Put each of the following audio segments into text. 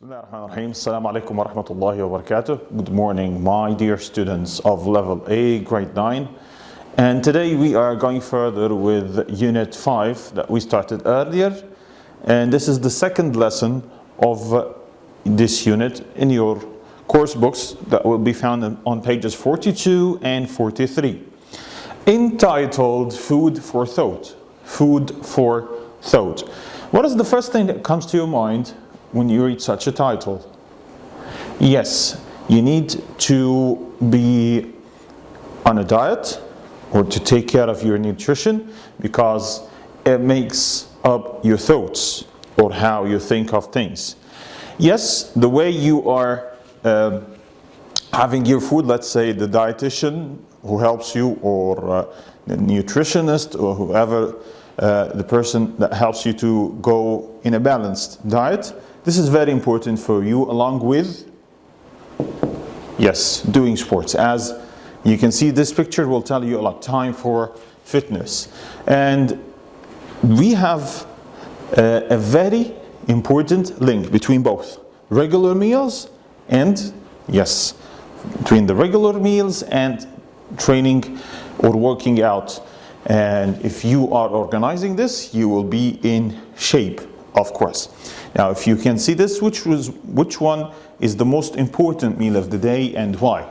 Bismillahirrahmanirrahim. Assalamu alaikum wa rahmatullahi wa barakatuh. Good morning, my dear students of level A, grade 9. And today we are going further with unit 5 that we started earlier. And this is the second lesson of this unit in your course books that will be found on pages 42 and 43. Entitled Food for Thought. Food for Thought. What is the first thing that comes to your mind when you read such a title? Yes, you need to be on a diet or to take care of your nutrition because it makes up your thoughts or how you think of things. Yes, the way you are having your food, let's say the dietitian who helps you or the nutritionist or whoever, the person that helps you to go in a balanced diet. This is very important for you, along with, yes, doing sports. As you can see, this picture will tell you a lot. Time for fitness. And we have a very important link between both regular meals and, yes, between the regular meals and training or working out. And if you are organizing this, you will be in shape, of course. Now, if you can see this, which one is the most important meal of the day and why?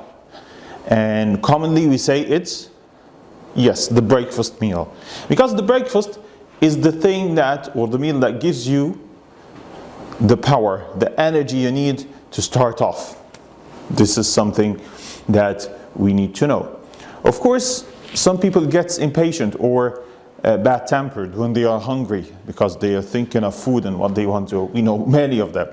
And commonly we say it's, yes, the breakfast meal. Because the breakfast is the thing that, or the meal that gives you the power, the energy you need to start off. This is something that we need to know. Of course, some people get impatient or bad-tempered when they are hungry because they are thinking of food and what they want to. We know many of them,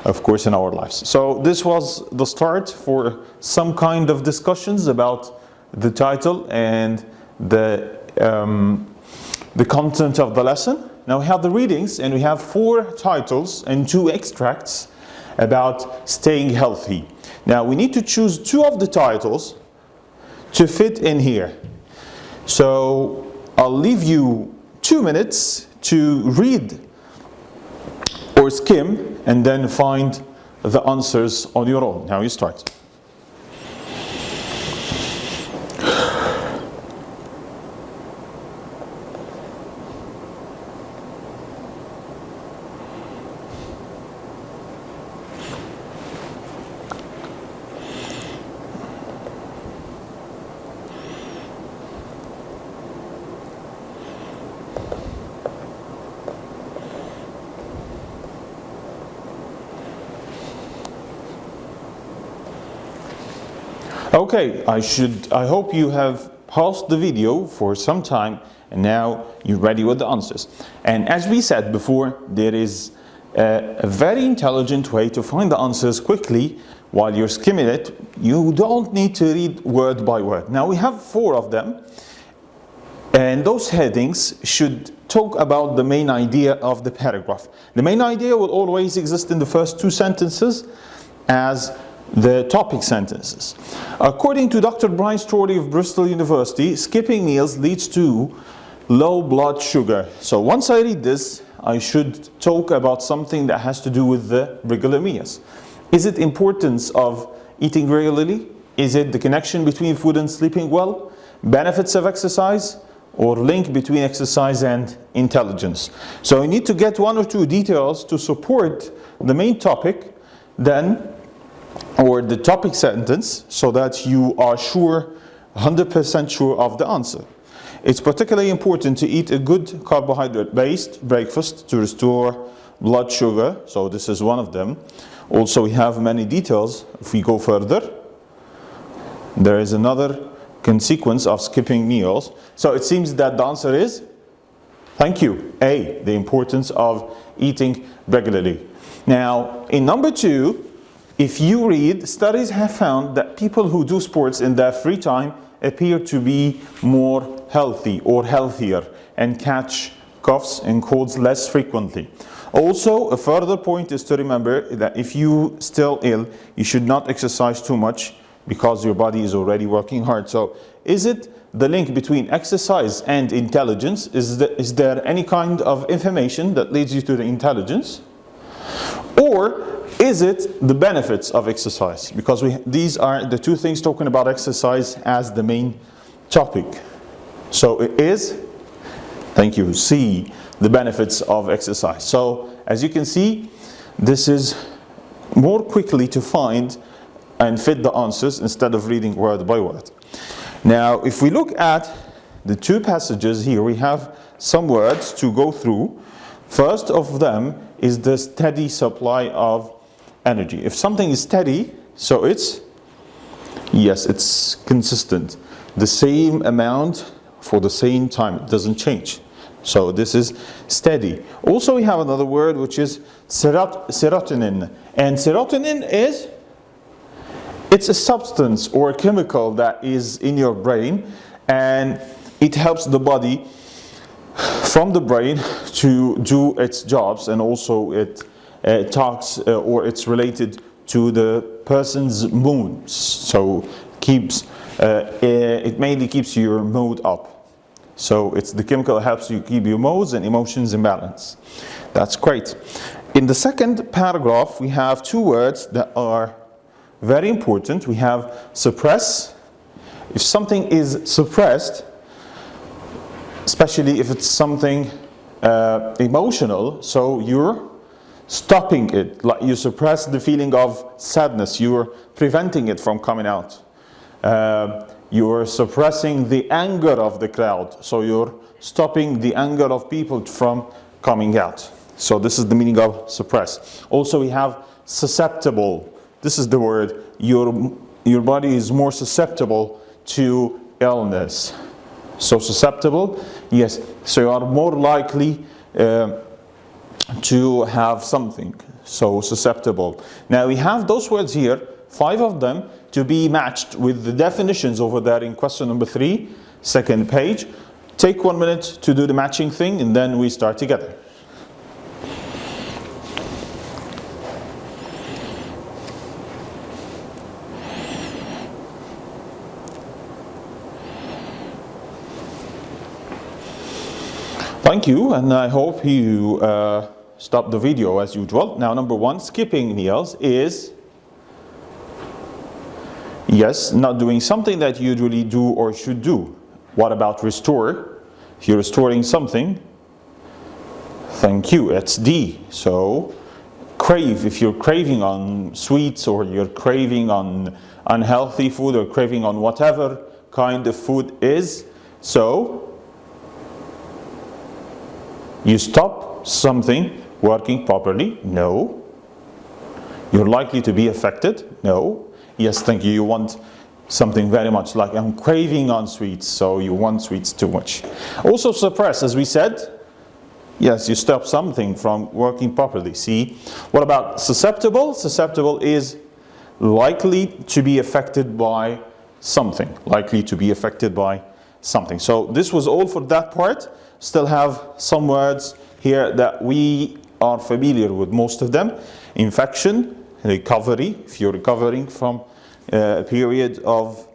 of course, in our lives. So this was the start for some kind of discussions about the title and the content of the lesson. Now we have the readings, and we have 4 titles and 2 extracts about staying healthy. Now we need to choose 2 of the titles to fit in here. So I'll leave you 2 minutes to read or skim and then find the answers on your own. Now you start. Okay, I hope you have paused the video for some time and now you're ready with the answers. And as we said before, there is a very intelligent way to find the answers quickly while you're skimming it. You don't need to read word by word. Now we have 4 of them, and those headings should talk about the main idea of the paragraph. The main idea will always exist in the first 2 sentences as the topic sentences. According to Dr. Brian Story of Bristol University, skipping meals leads to low blood sugar. So once I read this, I should talk about something that has to do with the regular meals. Is it importance of eating regularly? Is it the connection between food and sleeping well? Benefits of exercise? Or link between exercise and intelligence? So you need to get 1 or 2 details to support the main topic, then or the topic sentence, so that you are sure, 100% sure of the answer. It's particularly important to eat a good carbohydrate-based breakfast to restore blood sugar. So this is one of them. Also, we have many details. If we go further, there is another consequence of skipping meals. So it seems that the answer is, thank you, A, the importance of eating regularly. Now, in number 2, if you read, studies have found that people who do sports in their free time appear to be more healthy or healthier and catch coughs and colds less frequently. Also, a further point is to remember that if you still ill, you should not exercise too much because your body is already working hard. So, is it the link between exercise and intelligence? Is there any kind of information that leads you to the intelligence? Or Is it the benefits of exercise? Because these are the two things talking about exercise as the main topic. So it is, thank you, C, the benefits of exercise. So as you can see, this is more quickly to find and fit the answers instead of reading word by word. Now, if we look at the two passages here, we have some words to go through. First of them is the steady supply of energy. If something is steady, so it's consistent. The same amount for the same time, it doesn't change. So this is steady. Also we have another word which is serotonin. And serotonin it's a substance or a chemical that is in your brain, and it helps the body from the brain to do its jobs, and also it talks or it's related to the person's moods. So it mainly keeps your mood up. So it's the chemical that helps you keep your moods and emotions in balance. That's great. In the second paragraph, we have two words that are very important. We have suppress. If something is suppressed, especially if it's something emotional, so you're stopping it. Like you suppress the feeling of sadness, you're preventing it from coming out. You're suppressing the anger of the crowd, so you're stopping the anger of people from coming out. So this is the meaning of suppress. Also we have susceptible. This is the word. Your body is more susceptible to illness. So susceptible, yes. So you are more likely to have something. So susceptible. Now we have those words here, 5 of them, to be matched with the definitions over there in question number 3, second page. Take 1 minute to do the matching thing, and then we start together. Thank you, and I hope you stop the video as usual. Now, number 1, skipping meals is, yes, not doing something that you usually do or should do. What about restore? If you're restoring something, thank you, it's D. So, crave, if you're craving on sweets, or you're craving on unhealthy food, or craving on whatever kind of food is, so you stop something working properly? No. You're likely to be affected? No. Yes, thank you. You want something very much, like I'm craving on sweets, so you want sweets too much. Also suppress, as we said. Yes, you stop something from working properly. See? What about susceptible? Susceptible is likely to be affected by something. Likely to be affected by something. So this was all for that part. Still have some words here that we are familiar with, most of them. Infection, recovery, if you're recovering from a period of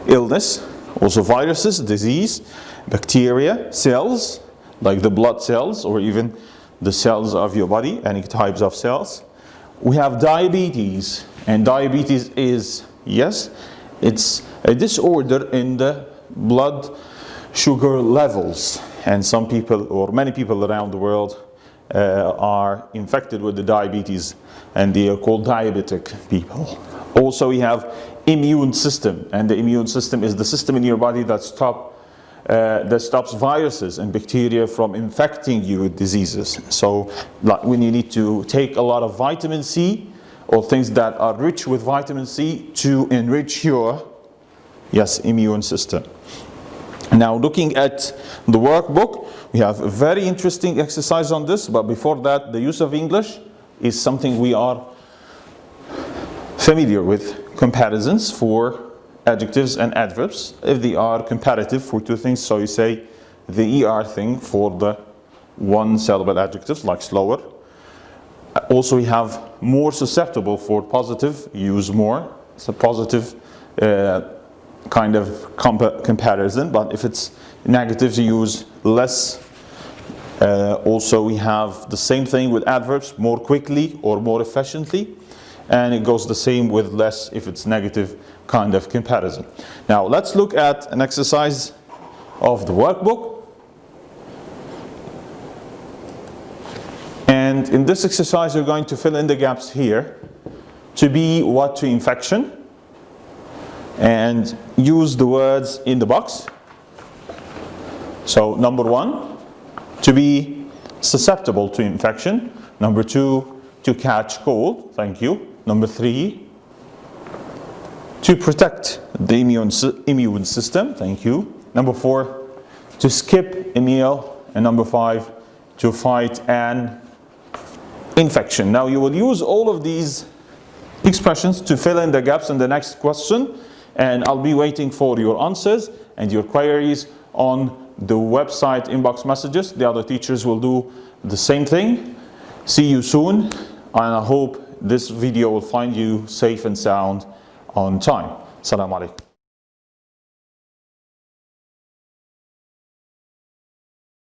illness. Also viruses, disease, bacteria, cells, like the blood cells, or even the cells of your body, any types of cells. We have diabetes, and diabetes is, yes, it's a disorder in the blood sugar levels, and some people, or many people around the world, are infected with the diabetes, and they are called diabetic people. Also we have immune system, and the immune system is the system in your body that stops viruses and bacteria from infecting you with diseases. So like when you need to take a lot of vitamin C, or things that are rich with vitamin C, to enrich your, yes, immune system. Now looking at the workbook, we have a very interesting exercise on this, but before that, the use of English is something we are familiar with. Comparisons for adjectives and adverbs, if they are comparative for two things, so you say the ER thing for the one syllable adjectives, like slower. Also we have more susceptible for positive, use more. It's a positive kind of comparison, but if it's negatives, you use less Also we have the same thing with adverbs, more quickly or more efficiently, and it goes the same with less if it's negative kind of comparison. Now let's look at an exercise of the workbook. And in this exercise you're going to fill in the gaps here. To be what to infection, and use the words in the box. So number 1, to be susceptible to infection. Number 2, to catch cold. Thank you. Number 3, to protect the immune system. Thank you. Number 4, to skip a meal. And number 5, to fight an infection. Now you will use all of these expressions to fill in the gaps in the next question, and I'll be waiting for your answers and your queries on the website inbox messages. The other teachers will do the same thing. See you soon, and I hope this video will find you safe and sound on time. Assalamu alaikum.